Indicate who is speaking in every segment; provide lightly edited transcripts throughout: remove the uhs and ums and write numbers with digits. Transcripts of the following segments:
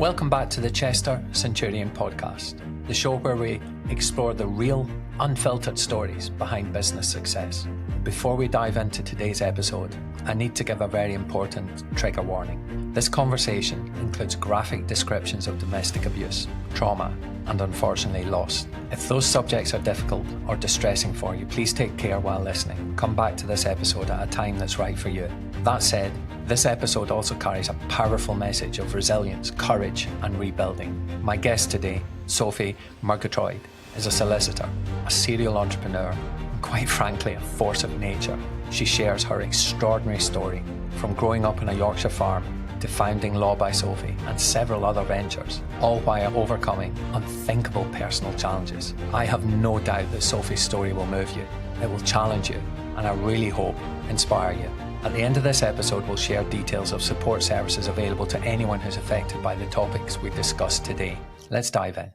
Speaker 1: Welcome back to the Chester Centurion podcast, the show where we explore the real, unfiltered stories behind business success. Before we dive into today's episode, I need to give a very important trigger warning. This conversation includes graphic descriptions of domestic abuse, trauma, and unfortunately loss. If those subjects are difficult or distressing for you, please take care while listening. Come back to this episode at a time that's right for you. That said, this episode also carries a powerful message of resilience, courage, and rebuilding. My guest today, Sophie Murgatroyd, is a solicitor, a serial entrepreneur, and quite frankly, a force of nature. She shares her extraordinary story from growing up on a Yorkshire farm to founding Law by Sophie and several other ventures, all while overcoming unthinkable personal challenges. I have no doubt that Sophie's story will move you, it will challenge you, and I really hope inspire you. At the end of this episode, we'll share details of support services available to anyone who's affected by the topics we discussed today. Let's dive in.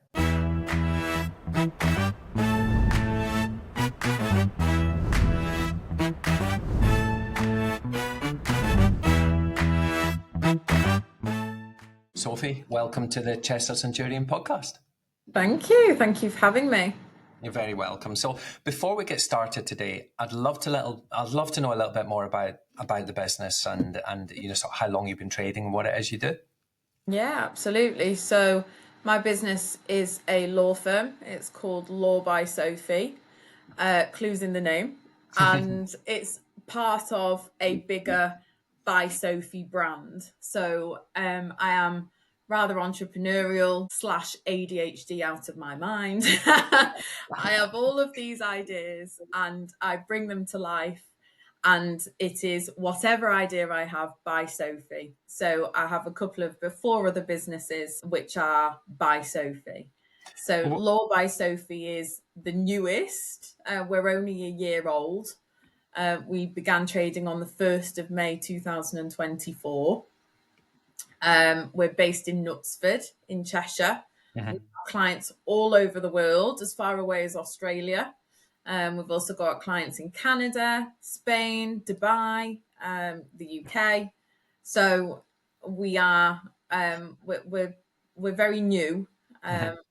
Speaker 1: Sophie, welcome to the Chester Centurion podcast.
Speaker 2: Thank you. Thank you for having me.
Speaker 1: You're very welcome. So before we get started today, I'd love to know a little bit more about the business and sort of how long you've been trading and what it is you do.
Speaker 2: Yeah, absolutely. So my business is a law firm. It's called Law by Sophie. Clues in the name, and it's part of a bigger by Sophie brand. So I am rather entrepreneurial / ADHD out of my mind. I have all of these ideas and I bring them to life, and it is whatever idea I have by Sophie. So I have four other businesses which are by Sophie. So Law by Sophie is the newest. We're only a year old. We began trading on the 1st of May 2024. We're based in Knutsford in Cheshire.
Speaker 1: Mm-hmm.
Speaker 2: We've got clients all over the world, as far away as Australia. We've also got clients in Canada, Spain, Dubai, the UK. So we are we're very new,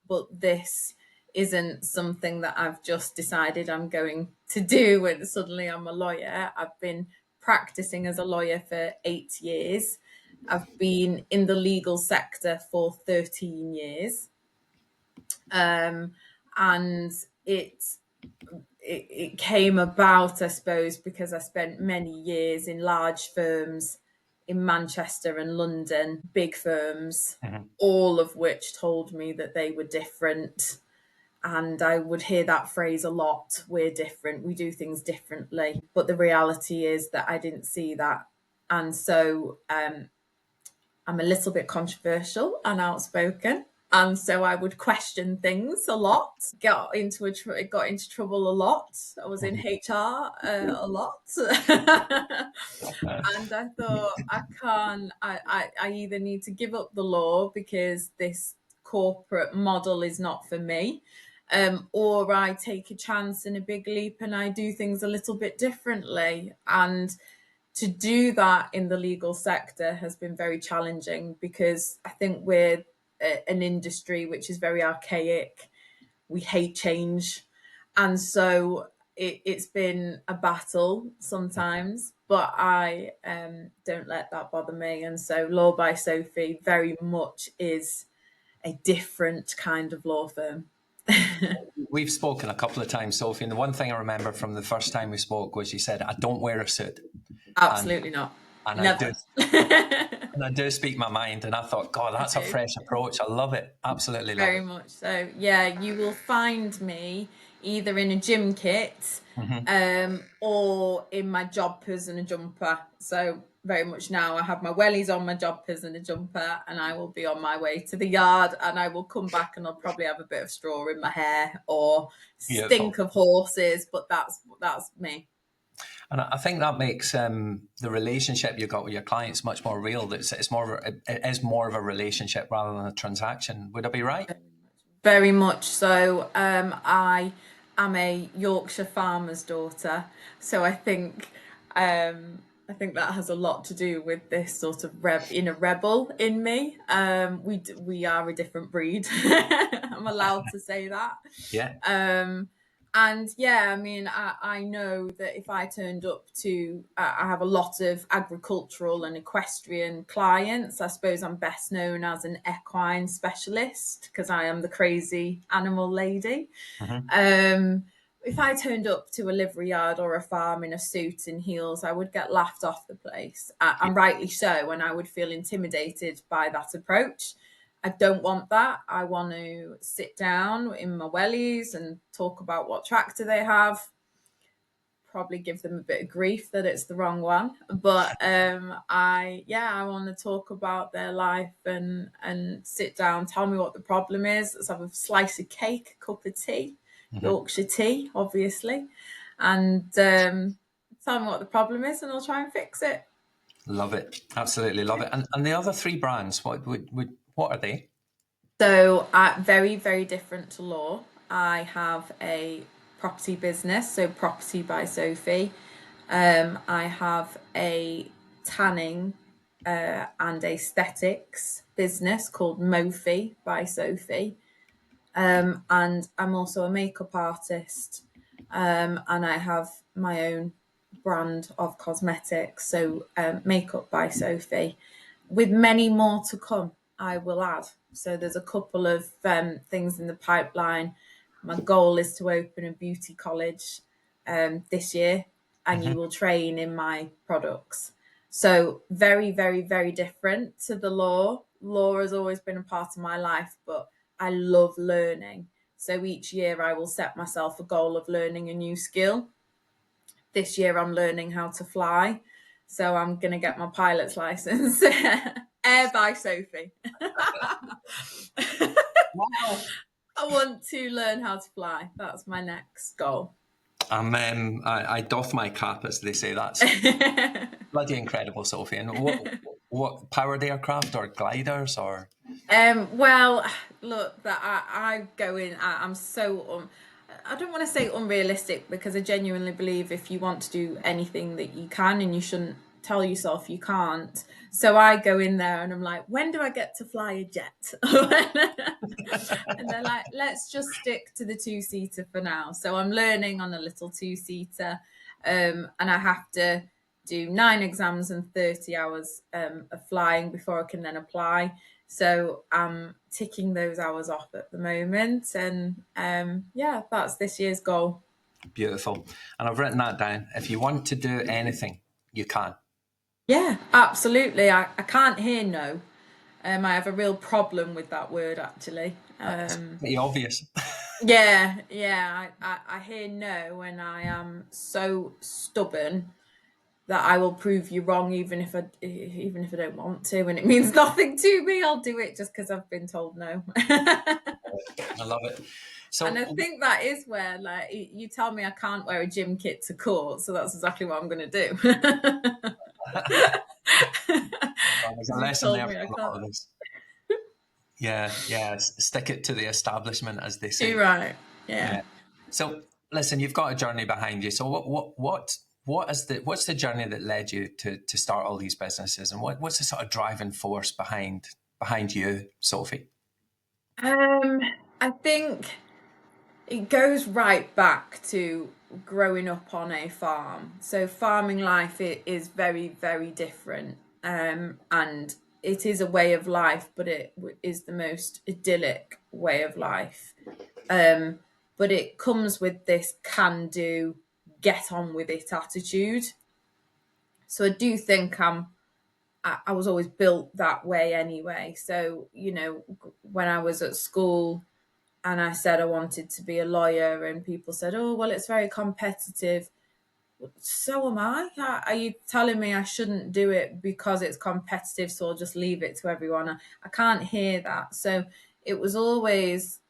Speaker 2: but this isn't something that I've just decided I'm going to do and suddenly I'm a lawyer. I've been practicing as a lawyer for 8 years. I've been in the legal sector for 13 years. And it came about, I suppose, because I spent many years in large firms in Manchester and London, big firms, all of which told me that they were different. And I would hear that phrase a lot. We're different. We do things differently. But the reality is that I didn't see that. And so I'm a little bit controversial and outspoken. And so I would question things a lot, got into trouble a lot. I was in HR a lot. And I thought, I either need to give up the law because this corporate model is not for me, or I take a chance and a big leap and I do things a little bit differently. And to do that in the legal sector has been very challenging because I think we're an industry which is very archaic. We hate change. And so it's been a battle sometimes, but I don't let that bother me. And so Law by Sophie very much is a different kind of law firm.
Speaker 1: We've spoken a couple of times, Sophie, and the one thing I remember from the first time we spoke was you said, I don't wear a suit.
Speaker 2: Absolutely not.
Speaker 1: And
Speaker 2: Never.
Speaker 1: I do speak my mind, and I thought, God, that's a fresh approach. I love it. Absolutely love it.
Speaker 2: Very much so. Yeah, you will find me either in a gym kit or in my jumpers and a jumper. So very much now I have my wellies on, my jumpers and a jumper, and I will be on my way to the yard and I will come back and I'll probably have a bit of straw in my hair or stink of horses, but that's me.
Speaker 1: And I think that makes the relationship you got with your clients much more real. It is more of a relationship rather than a transaction. Would I be right?
Speaker 2: Very much so. I am a Yorkshire farmer's daughter, so I think I think that has a lot to do with this sort of inner rebel in me. We are a different breed. I'm allowed to say that.
Speaker 1: Yeah.
Speaker 2: And yeah, I mean, I know that if I turned up to, I have a lot of agricultural and equestrian clients. I suppose I'm best known as an equine specialist because I am the crazy animal lady.
Speaker 1: Hmm.
Speaker 2: Um, if I turned up to a livery yard or a farm in a suit and heels, I would get laughed off the place, and rightly so, and I would feel intimidated by that approach. I don't want that. I want to sit down in my wellies and talk about what tractor they have, probably give them a bit of grief that it's the wrong one, but I want to talk about their life and sit down, tell me what the problem is. Let's have a slice of cake, a cup of tea,
Speaker 1: Hmm.
Speaker 2: Yorkshire tea obviously, and tell me what the problem is and I'll try and fix it.
Speaker 1: Love it. Absolutely love it. And the other three brands, what are they?
Speaker 2: So, very, very different to law. I have a property business, so Property by Sophie. I have a tanning and aesthetics business called Mophie by Sophie. And I'm also a makeup artist. And I have my own brand of cosmetics, so Makeup by Sophie, with many more to come, I will add. So there's a couple of things in the pipeline. My goal is to open a beauty college this year, and you
Speaker 1: Hmm.
Speaker 2: will train in my products. So very, very, very different to the law. Law has always been a part of my life, but I love learning. So each year I will set myself a goal of learning a new skill. This year I'm learning how to fly. So I'm going to get my pilot's license. Air by Sophie.
Speaker 1: Wow.
Speaker 2: I want to learn how to fly. That's my next goal.
Speaker 1: I doff my cap, as they say. That's bloody incredible, Sophie. And what powered aircraft or gliders or?
Speaker 2: Well, look, that I go in. I'm so I don't want to say unrealistic because I genuinely believe if you want to do anything that you can, and you shouldn't tell yourself you can't. So I go in there and I'm like, when do I get to fly a jet? And they're like, let's just stick to the two-seater for now. So I'm learning on a little two-seater, and I have to do 9 exams and 30 hours of flying before I can then apply. So I'm ticking those hours off at the moment, and yeah, that's this year's goal.
Speaker 1: Beautiful. And I've written that down. If you want to do anything, you can.
Speaker 2: Yeah, absolutely. I can't hear no. I have a real problem with that word actually.
Speaker 1: It's pretty obvious.
Speaker 2: I hear no, and I am so stubborn that I will prove you wrong, even if I don't want to, and it means nothing to me. I'll do it just because I've been told no.
Speaker 1: I love it.
Speaker 2: And I
Speaker 1: So
Speaker 2: think that is where, like, you tell me I can't wear a gym kit to court, so that's exactly what I'm going to do.
Speaker 1: there's a
Speaker 2: Because you've
Speaker 1: lesson
Speaker 2: told
Speaker 1: there
Speaker 2: me I
Speaker 1: for a lot
Speaker 2: can't.
Speaker 1: of us. Yeah, yeah. Stick it to the establishment, as they
Speaker 2: You're
Speaker 1: say.
Speaker 2: right. Yeah.
Speaker 1: Yeah. So listen, you've got a journey behind you. So what's the journey that led you to start all these businesses, and what's the sort of driving force behind you, Sophie?
Speaker 2: Um, I think it goes right back to growing up on a farm. So farming life is very, very different, and it is a way of life, but it is the most idyllic way of life. Um, but it comes with this can do, get on with it attitude. So I do think I was always built that way anyway. So, when I was at school and I said I wanted to be a lawyer, and people said, oh, well, it's very competitive. So am I. Are you telling me I shouldn't do it because it's competitive, so I'll just leave it to everyone? I can't hear that. So it was always,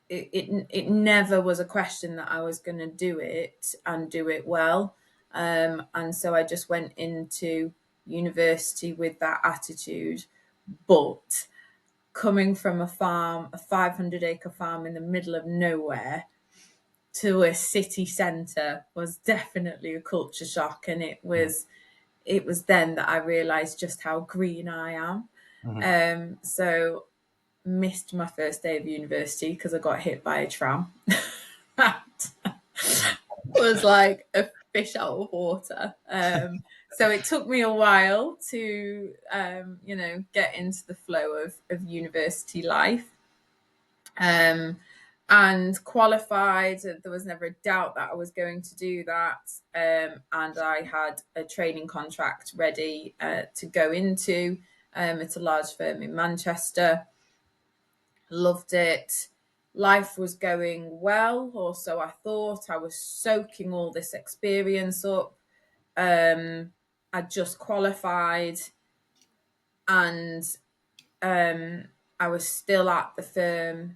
Speaker 2: it never was a question that I was going to do it and do it well. And so I just went into university with that attitude. But coming from a farm, a 500-acre farm in the middle of nowhere, to a city centre was definitely a culture shock, and it was it was then that I realised just how green I am. So missed my first day of university because I got hit by a tram. Was like a fish out of water. So it took me a while to, get into the flow of university life. And qualified. There was never a doubt that I was going to do that. And I had a training contract ready to go into. It's a large firm in Manchester. Loved it. Life was going well, or so I thought. I was soaking all this experience up. I just qualified, and I was still at the firm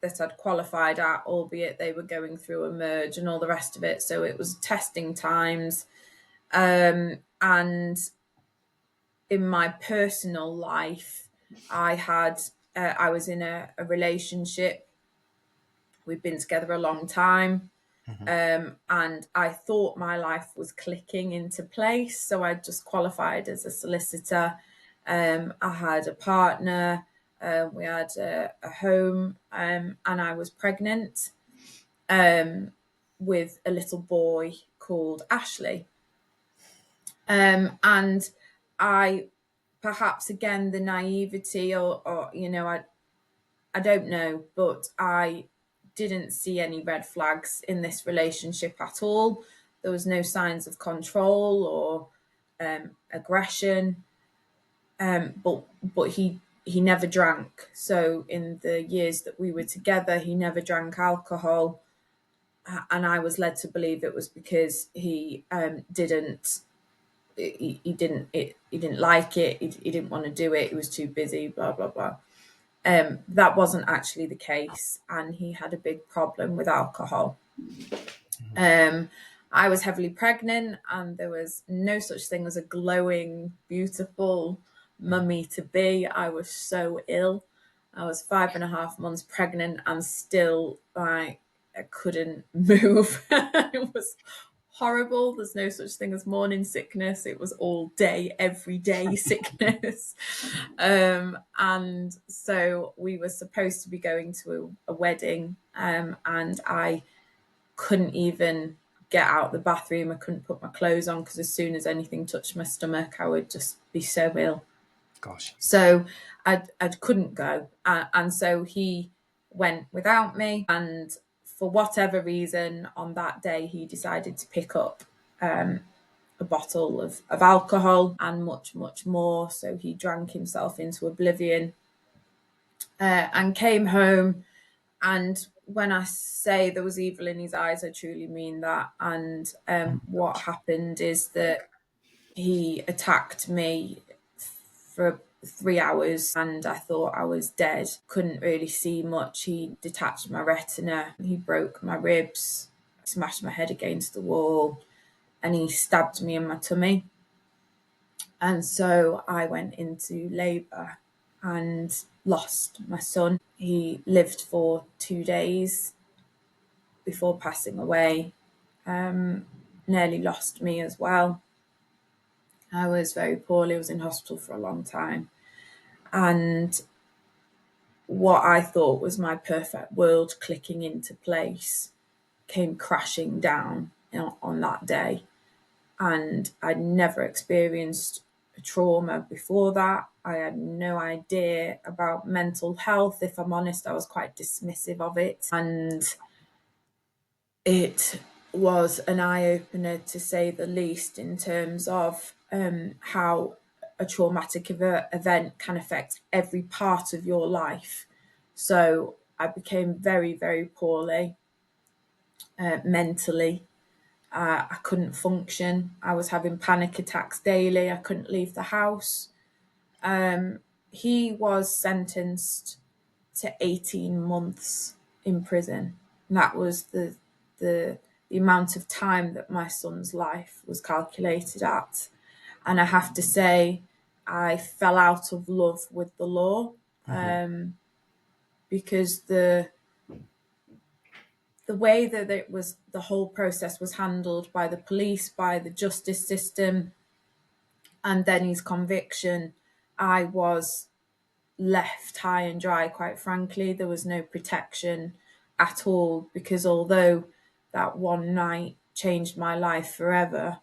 Speaker 2: that I'd qualified at, albeit they were going through a merge and all the rest of it. So it was testing times. And in my personal life, I was in a relationship. We'd been together a long time. And I thought my life was clicking into place. So I just qualified as a solicitor. I had a partner. We had a home, and I was pregnant with a little boy called Ashley. And I, perhaps again, the naivety or I don't know, but I didn't see any red flags in this relationship at all. There was no signs of control or aggression. But he never drank. So in the years that we were together, he never drank alcohol, and I was led to believe it was because he didn't like it. He didn't want to do it. He was too busy. Blah blah blah. That wasn't actually the case, and he had a big problem with alcohol. I was heavily pregnant, and there was no such thing as a glowing, beautiful mummy to be. I was so ill. I was 5.5 months pregnant and still I couldn't move. It was horrible. There's no such thing as morning sickness. It was all day, every day sickness. And so we were supposed to be going to a wedding, and I couldn't even get out the bathroom. I couldn't put my clothes on because as soon as anything touched my stomach, I would just be so ill.
Speaker 1: Gosh.
Speaker 2: So I couldn't go. And so he went without me. And for whatever reason, on that day, he decided to pick up a bottle of alcohol and much, much more. So he drank himself into oblivion and came home. And when I say there was evil in his eyes, I truly mean that. And what happened is that he attacked me for 3 hours, and I thought I was dead. Couldn't really see much. He detached my retina. He broke my ribs, smashed my head against the wall, and he stabbed me in my tummy. And so I went into labour and lost my son. He lived for 2 days before passing away. Nearly lost me as well. I was very poorly. I was in hospital for a long time. And what I thought was my perfect world clicking into place came crashing down on that day. And I'd never experienced a trauma before that. I had no idea about mental health. If I'm honest, I was quite dismissive of it. And it was an eye-opener, to say the least, in terms of how a traumatic event can affect every part of your life. So I became very, very poorly mentally. I couldn't function. I was having panic attacks daily. I couldn't leave the house. He was sentenced to 18 months in prison. And that was the amount of time that my son's life was calculated at. And I have to say, I fell out of love with the law, because the way that the whole process was handled by the police, by the justice system, And then his conviction, I was left high and dry, quite frankly. There was no protection at all, because although that one night changed my life forever,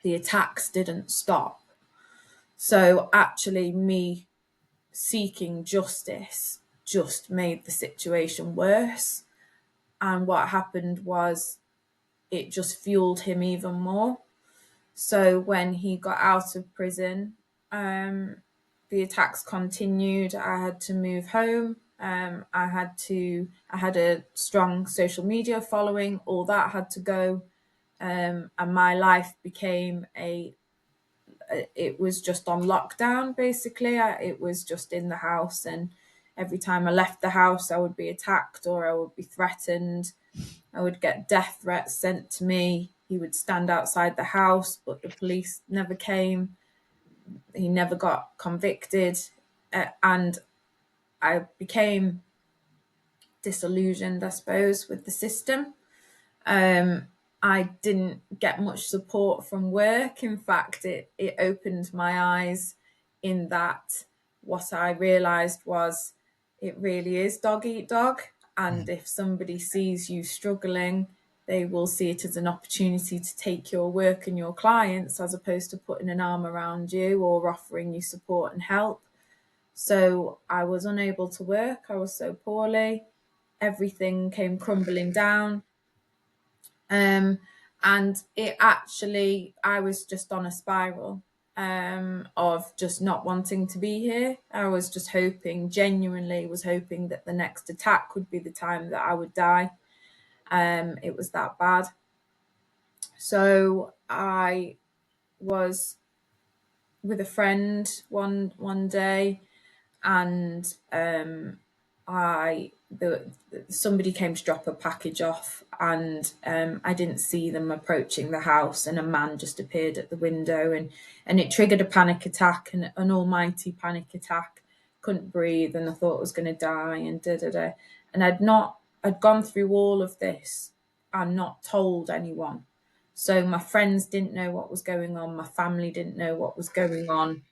Speaker 2: the attacks didn't stop. So actually, me seeking justice just made the situation worse. And what happened was it just fueled him even more. So when he got out of prison, the attacks continued. I had to move home. I had a strong social media following. All that had to go, and my life became it was just on lockdown, basically. It was just in the house, and every time I left the house, I would be attacked or I would be threatened. I would get death threats sent to me. He would stand outside the house, but the police never came. He never got convicted. And I became disillusioned, I suppose, with the system. I didn't get much support from work. In fact, it opened my eyes in that what I realised was it really is dog eat dog. And if somebody sees you struggling, they will see it as an opportunity to take your work and your clients, as opposed to putting an arm around you or offering you support and help. So I was unable to work. I was so poorly. Everything came crumbling down. And it actually, I was just on a spiral of just not wanting to be here. I was just hoping, genuinely was hoping, that the next attack would be the time that I would die. It was that bad. So I was with a friend one day, and somebody came to drop a package off, and I didn't see them approaching the house, and a man just appeared at the window, and it triggered a panic attack, an almighty panic attack. Couldn't breathe, and I thought I was going to die, and and I'd gone through all of this and not told anyone. So my friends didn't know what was going on, my family didn't know what was going on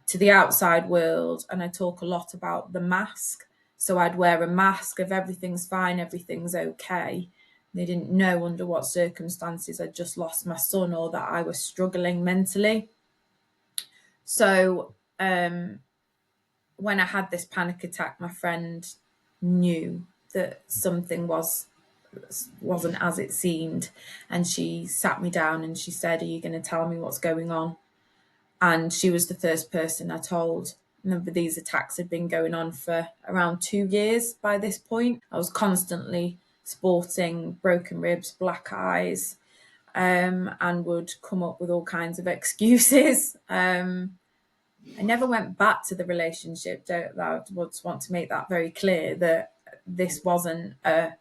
Speaker 2: to the outside world. And I talk a lot about the mask. So I'd wear a mask of everything's fine, everything's okay. They didn't know under what circumstances I'd just lost my son or that I was struggling mentally. So when I had this panic attack, my friend knew that something wasn't as it seemed. And she sat me down and she said, "Are you going to tell me what's going on?" And she was the first person I told. Remember, these attacks had been going on for around 2 years by this point. I was constantly sporting broken ribs, black eyes, and would come up with all kinds of excuses. I never went back to the relationship. I would want to make that very clear, that this wasn't a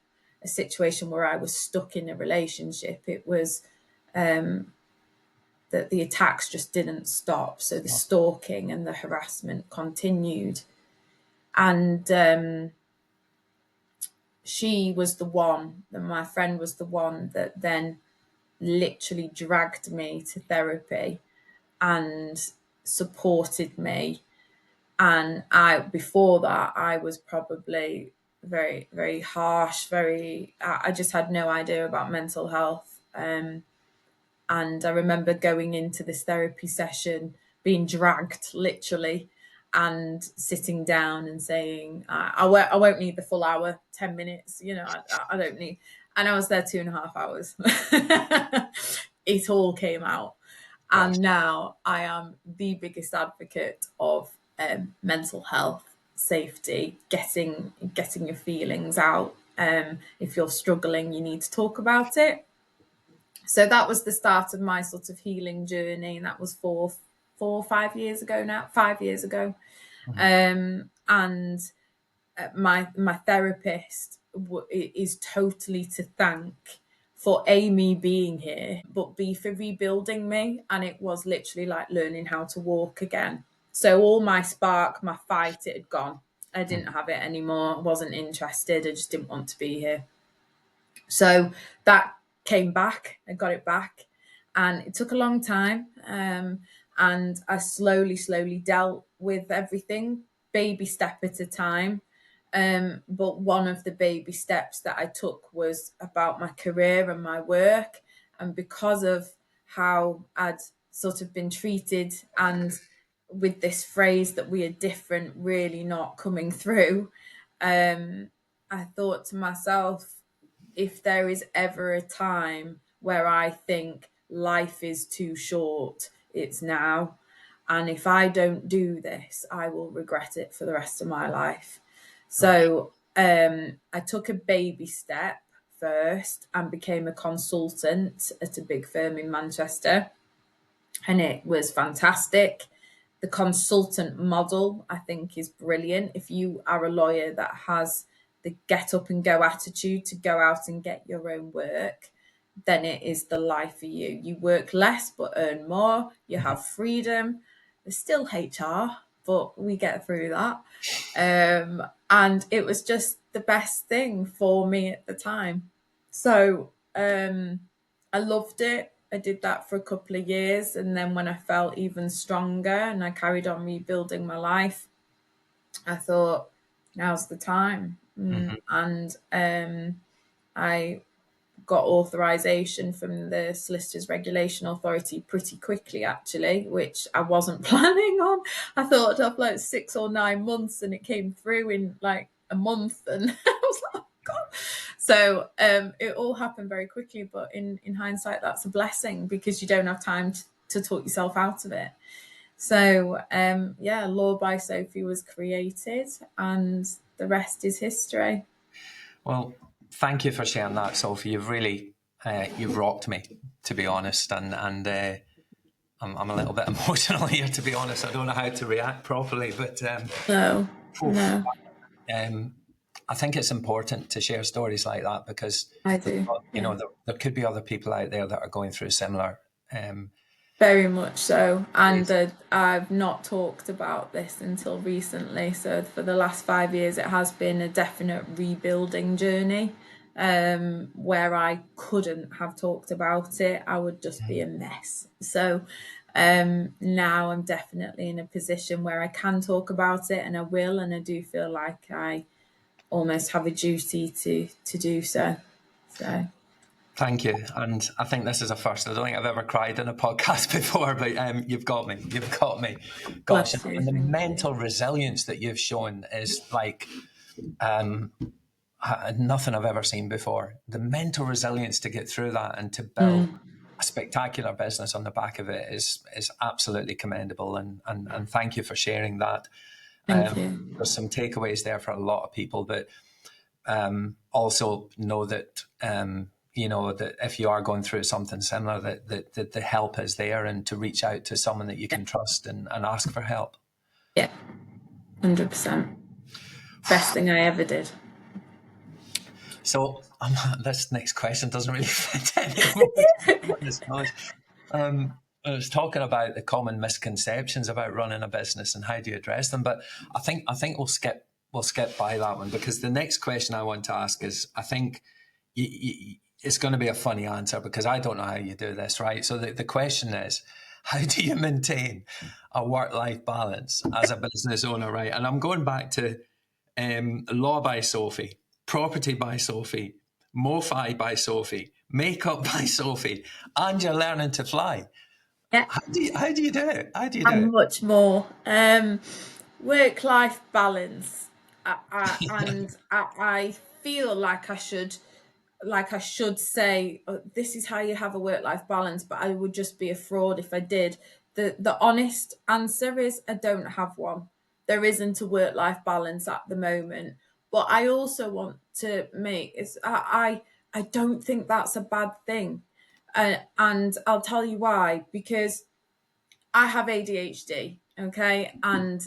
Speaker 2: situation where I was stuck in a relationship. It was that the attacks just didn't stop. So the stalking and the harassment continued. And she was the one, my friend was the one that then literally dragged me to therapy and supported me. And before that, I was probably very, very harsh, I just had no idea about mental health. And I remember going into this therapy session, being dragged literally, and sitting down and saying, I won't need the full hour, 10 minutes, I don't need. And I was there 2.5 hours. It all came out. And now I am the biggest advocate of mental health, safety, getting your feelings out. If you're struggling, you need to talk about it. So that was the start of my sort of healing journey, and that was 5 years ago now. 5 years ago. And my therapist is totally to thank for me being here, but B, for rebuilding me. And it was literally like learning how to walk again. So all my spark, my fight, it had gone. I didn't have it anymore. I wasn't interested. I just didn't want to be here. So that came back. I got it back. And it took a long time. And I slowly dealt with everything, baby step at a time. But one of the baby steps that I took was about my career and my work. And because of how I'd sort of been treated, and with this phrase that we are different really not coming through, I thought to myself, if there is ever a time where I think life is too short, it's now. And if I don't do this, I will regret it for the rest of my life. So I took a baby step first and became a consultant at a big firm in Manchester. And it was fantastic. The consultant model, I think, is brilliant. If you are a lawyer that has the get up and go attitude to go out and get your own work, then it is the life for you. You work less but earn more. You have freedom. There's still HR, but we get through that. And it was just the best thing for me at the time. So I loved it. I did that for a couple of years. And then when I felt even stronger and I carried on rebuilding my life, I thought, now's the time. And I got authorization from the Solicitors Regulation Authority pretty quickly, actually, which I wasn't planning on. I thought I'd have like 6 or 9 months, and it came through in like a month, and I was like, oh God. So it all happened very quickly, but in hindsight, that's a blessing because you don't have time to talk yourself out of it. So yeah, Law by Sophie was created, and the rest is history.
Speaker 1: Well, thank you for sharing that, Sophie. You've really you've rocked me, to be honest, and I'm a little bit emotional here, to be honest. I don't know how to react properly, but
Speaker 2: No,
Speaker 1: oof,
Speaker 2: no,
Speaker 1: I think it's important to share stories like that because
Speaker 2: I do.
Speaker 1: you
Speaker 2: Yeah.
Speaker 1: know there could be other people out there that are going through similar.
Speaker 2: Very much so. And
Speaker 1: Days.
Speaker 2: I've not talked about this until recently. So for the last 5 years, it has been a definite rebuilding journey, where I couldn't have talked about it. I would just be a mess. So now I'm definitely in a position where I can talk about it, and I will. And I do feel like I almost have a duty to do so. So
Speaker 1: Thank you, and I think this is a first. I don't think I've ever cried in a podcast before, but you've got me. You've got me. Gosh,
Speaker 2: bless you.
Speaker 1: and the
Speaker 2: Thank you.
Speaker 1: mental resilience that you've shown is like nothing I've ever seen before. The mental resilience to get through that and to build a spectacular business on the back of it is absolutely commendable. And thank you for sharing that.
Speaker 2: Thank you.
Speaker 1: There's some takeaways there for a lot of people, but also know that you know that if you are going through something similar, that the help is there, and to reach out to someone that you can trust and ask for help.
Speaker 2: Yeah, 100%. Best thing I ever did.
Speaker 1: So this next question doesn't really fit anymore. I was talking about the common misconceptions about running a business and how do you address them, but I think we'll skip by that one because the next question I want to ask is I think it's going to be a funny answer because I don't know how you do this, right? So the question is, how do you maintain a work-life balance as a business owner, right? And I'm going back to Law by Sophie, Property by Sophie, MoFi by Sophie, Makeup by Sophie, and you're learning to fly.
Speaker 2: Yeah,
Speaker 1: How do you do it? How do you do
Speaker 2: and
Speaker 1: it?
Speaker 2: much more. Work-life balance. I feel like I should say, oh, this is how you have a work-life balance, but I would just be a fraud if I did. The honest answer is I don't have one. There isn't a work-life balance at the moment. But I also want to make it's I don't think that's a bad thing. And I'll tell you why, because I have ADHD, okay, and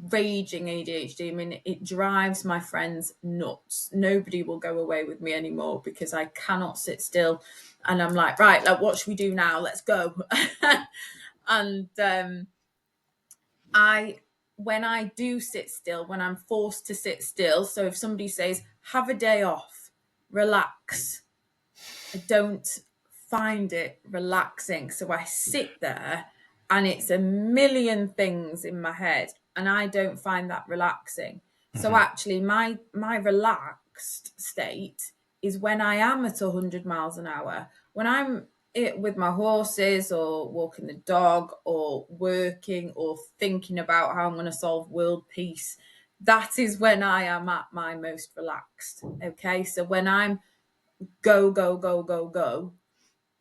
Speaker 2: raging ADHD. I mean, it drives my friends nuts. Nobody will go away with me anymore because I cannot sit still. And I'm like, right, like, what should we do now? Let's go. And I, when I do sit still, when I'm forced to sit still, so if somebody says, have a day off, relax, I don't find it relaxing. So I sit there and it's a million things in my head and I don't find that relaxing. So actually my relaxed state is when I am at 100 miles an hour. When I'm with my horses or walking the dog or working or thinking about how I'm going to solve world peace, that is when I am at my most relaxed. Okay, so when I'm go, go, go, go, go,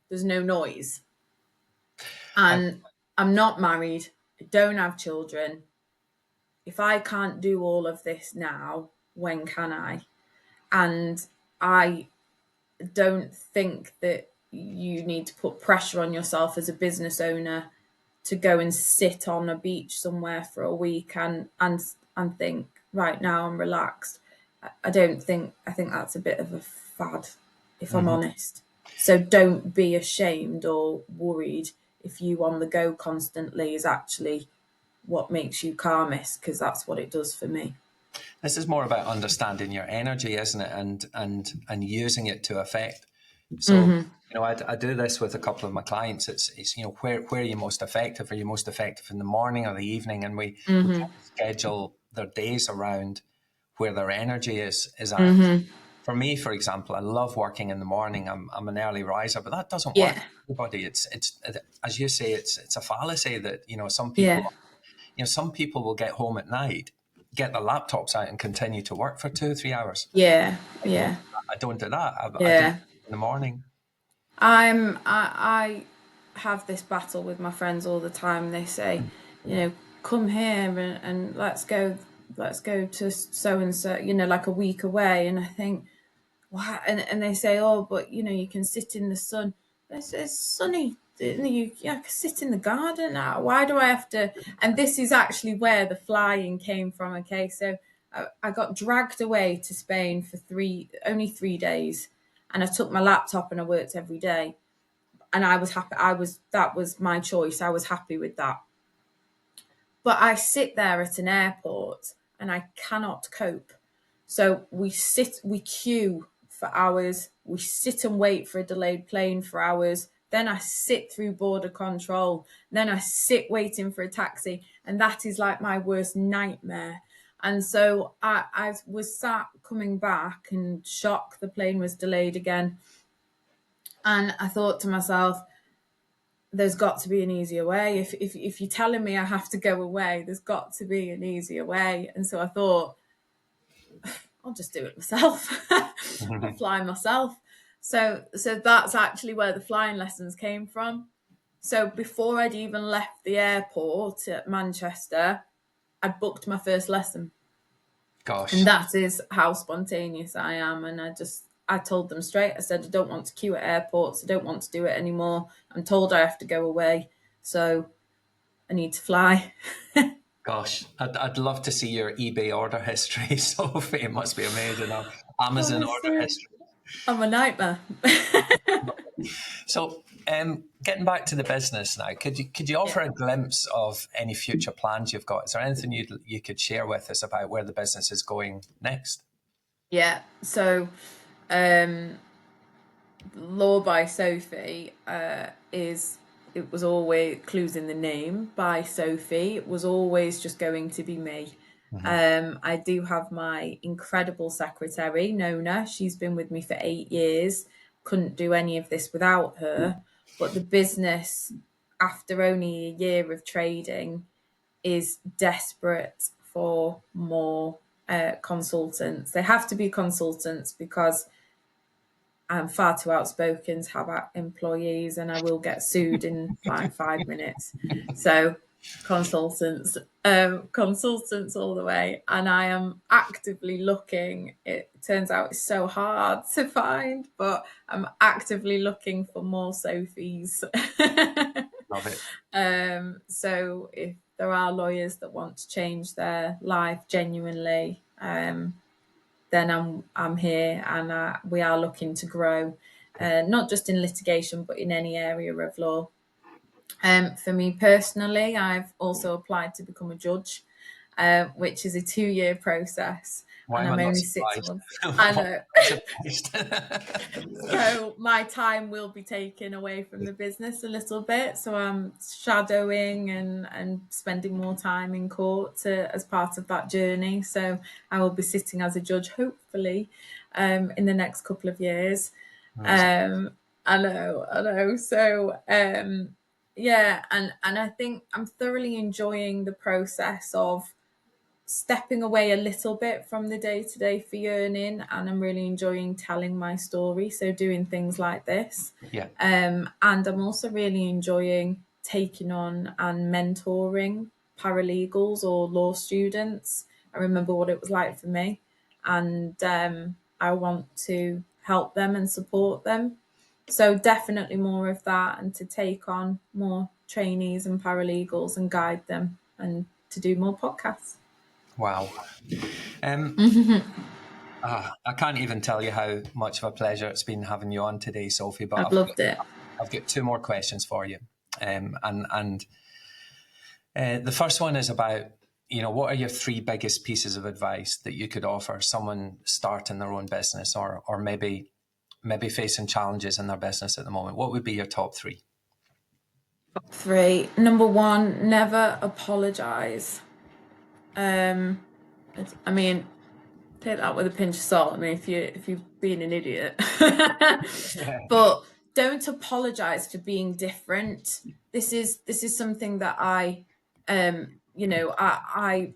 Speaker 2: there's no noise. And I'm not married, I don't have children. If I can't do all of this now, when can I? And I don't think that you need to put pressure on yourself as a business owner to go and sit on a beach somewhere for a week and think, right now I'm relaxed. I think that's a bit of a fad, if I'm honest. So don't be ashamed or worried if you on the go constantly is actually what makes you calmest, because that's what it does for me.
Speaker 1: This is more about understanding your energy, isn't it? And using it to effect. So, I do this with a couple of my clients. It's where are you most effective? Are you most effective in the morning or the evening? And we schedule their days around where their energy is at. For me, for example, I love working in the morning. I'm an early riser, but that doesn't work
Speaker 2: Yeah.
Speaker 1: for everybody. It's as you say, it's a fallacy that
Speaker 2: Yeah.
Speaker 1: some people will get home at night, get their laptops out, and continue to work for 2 or 3 hours.
Speaker 2: Yeah.
Speaker 1: I don't,
Speaker 2: Yeah.
Speaker 1: I don't do that. I do it
Speaker 2: Yeah.
Speaker 1: in the morning.
Speaker 2: I have this battle with my friends all the time. They say, come here and let's go to so and so, like a week away. And I think, wow. And they say, oh, but you can sit in the sun. It's sunny. I can sit in the garden now. Why do I have to? And this is actually where the flying came from. Okay, so I got dragged away to Spain for only 3 days, and I took my laptop and I worked every day, and I was happy. That was my choice. I was happy with that. But I sit there at an airport and I cannot cope. So we queue for hours, we sit and wait for a delayed plane for hours. Then I sit through border control. Then I sit waiting for a taxi. And that is like my worst nightmare. And so I was sat coming back and shocked the plane was delayed again. And I thought to myself, there's got to be an easier way. If you're telling me I have to go away, there's got to be an easier way. And so I thought, I'll just do it myself. I'll fly myself. So that's actually where the flying lessons came from. So before I'd even left the airport at Manchester, I'd booked my first lesson.
Speaker 1: Gosh.
Speaker 2: And that is how spontaneous I am. And I told them straight. I said, I don't want to queue at airports. I don't want to do it anymore. I'm told I have to go away. So I need to fly.
Speaker 1: Gosh, I'd love to see your eBay order history, Sophie. It must be amazing. Or Amazon order
Speaker 2: Honestly,
Speaker 1: history.
Speaker 2: I'm a nightmare.
Speaker 1: So, getting back to the business now, could you offer a glimpse of any future plans you've got? Is there anything you could share with us about where the business is going next?
Speaker 2: Yeah. So, Law by Sophie it was always clues in the name by Sophie. It was always just going to be me. I do have my incredible secretary, Nona. She's been with me for 8 years. Couldn't do any of this without her. But the business, after only a year of trading, is desperate for more consultants. They have to be consultants because I'm far too outspoken to have employees and I will get sued in like 5 minutes. So consultants all the way. And I am actively looking. It turns out it's so hard to find, but I'm actively looking for more Sophies.
Speaker 1: Love it.
Speaker 2: So if there are lawyers that want to change their life genuinely, then I'm here, and we are looking to grow, not just in litigation, but in any area of law. For me personally, I've also applied to become a judge, which is a 2-year process.
Speaker 1: Why
Speaker 2: and
Speaker 1: am I
Speaker 2: I'm
Speaker 1: not
Speaker 2: only 6
Speaker 1: surprised?
Speaker 2: months. I
Speaker 1: Why
Speaker 2: know.
Speaker 1: am I surprised?
Speaker 2: So my time will be taken away from the business a little bit. So I'm shadowing and spending more time in court as part of that journey. So I will be sitting as a judge, hopefully, in the next couple of years.
Speaker 1: Amazing.
Speaker 2: I know. So yeah, and I think I'm thoroughly enjoying the process of stepping away a little bit from the day-to-day for yearning, and I'm really enjoying telling my story, so doing things like this.
Speaker 1: Yeah.
Speaker 2: And I'm also really enjoying taking on and mentoring paralegals or law students. I remember what it was like for me, and I want to help them and support them. So definitely more of that, and to take on more trainees and paralegals and guide them, and to do more podcasts.
Speaker 1: Wow. I can't even tell you how much of a pleasure it's been having you on today, Sophie. But
Speaker 2: I've loved it.
Speaker 1: I've got two more questions for you, and the first one is about, what are your three biggest pieces of advice that you could offer someone starting their own business, or maybe facing challenges in their business at the moment? What would be your top three?
Speaker 2: Three. Number one, never apologize. I mean, take that with a pinch of salt. I mean, if you're being an idiot, but don't apologize for being different. This is something that I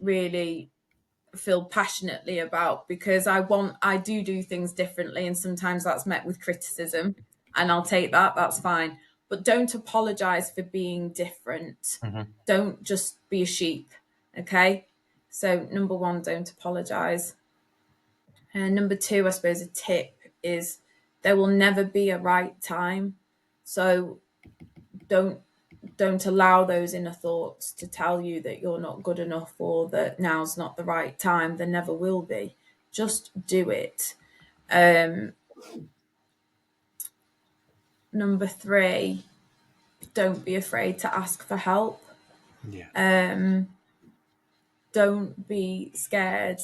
Speaker 2: really feel passionately about, because I do things differently, and sometimes that's met with criticism, and I'll take that. That's fine. But don't apologize for being different.
Speaker 1: Mm-hmm.
Speaker 2: Don't just be a sheep. Okay. So number one, don't apologize. And number two, I suppose a tip is there will never be a right time. So don't allow those inner thoughts to tell you that you're not good enough or that now's not the right time. There never will be. Just do it. Number three, don't be afraid to ask for help.
Speaker 1: Yeah.
Speaker 2: Don't be scared.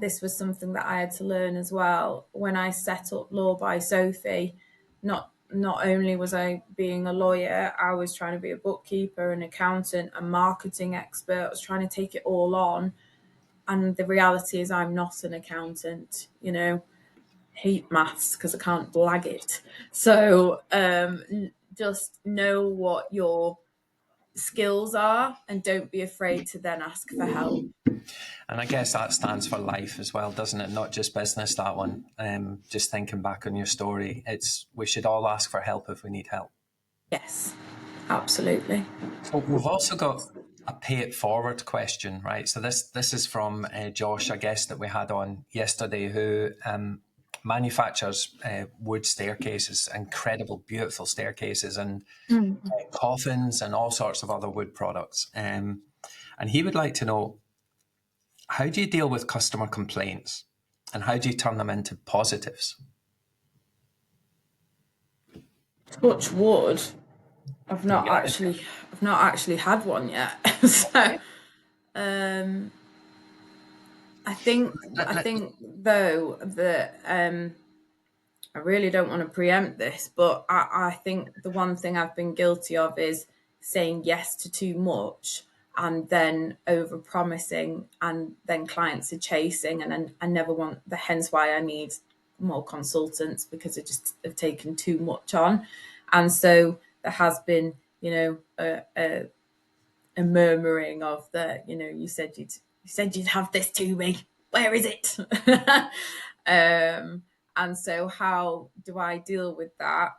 Speaker 2: This was something that I had to learn as well when I set up Law by Sophie. Not only was I being a lawyer, I was trying to be a bookkeeper, an accountant, a marketing expert. I was trying to take it all on, and the reality is I'm not an accountant. Hate maths because I can't blag it. So just know what your skills are, and don't be afraid to then ask for help.
Speaker 1: And I guess that stands for life as well, doesn't it? Not just business, that one. Just thinking back on your story, we should all ask for help if we need help.
Speaker 2: Yes, absolutely.
Speaker 1: So we've also got a pay it forward question, right? So this is from Josh, a guest that we had on yesterday, who manufactures wood staircases, incredible, beautiful staircases, and coffins and all sorts of other wood products. And he would like to know, how do you deal with customer complaints, and how do you turn them into positives?
Speaker 2: Touch wood. I've not
Speaker 1: Yeah.
Speaker 2: actually had one yet. So I think though that I really don't want to preempt this, but I think the one thing I've been guilty of is saying yes to too much, and then over promising, and then clients are chasing, and I never want the, hence why I need more consultants, because I just have taken too much on. And so there has been, a murmuring of the, you said you'd have this to me. Where is it? And so how do I deal with that?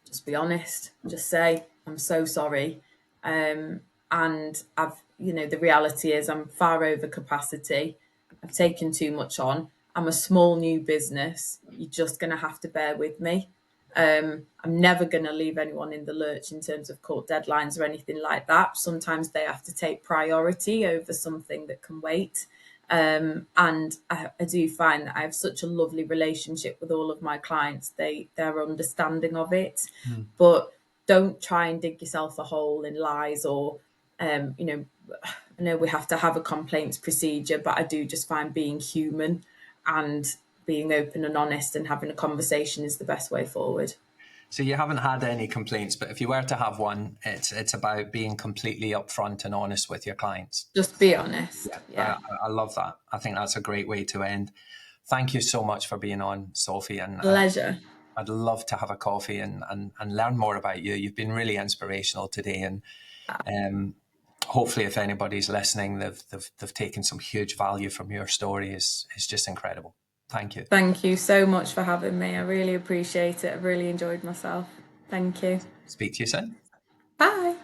Speaker 2: Just be honest. Just say, I'm so sorry. And the reality is I'm far over capacity. I've taken too much on. I'm a small new business. You're just going to have to bear with me. I'm never going to leave anyone in the lurch in terms of court deadlines or anything like that. Sometimes they have to take priority over something that can wait. And I do find that I have such a lovely relationship with all of my clients. They're understanding of it, but don't try and dig yourself a hole in lies or, I know we have to have a complaints procedure, but I do just find being human and being open and honest and having a conversation is the best way forward.
Speaker 1: So you haven't had any complaints, but if you were to have one, it's about being completely upfront and honest with your clients.
Speaker 2: Just be honest.
Speaker 1: Yeah. I love that. I think that's a great way to end. Thank you so much for being on, Sophie. And
Speaker 2: Pleasure.
Speaker 1: I'd love to have a coffee and learn more about you. You've been really inspirational today, and hopefully, if anybody's listening, they've taken some huge value from your story. It's just incredible. Thank you.
Speaker 2: Thank you so much for having me. I really appreciate it. I really enjoyed myself. Thank you.
Speaker 1: Speak to you soon.
Speaker 2: Bye.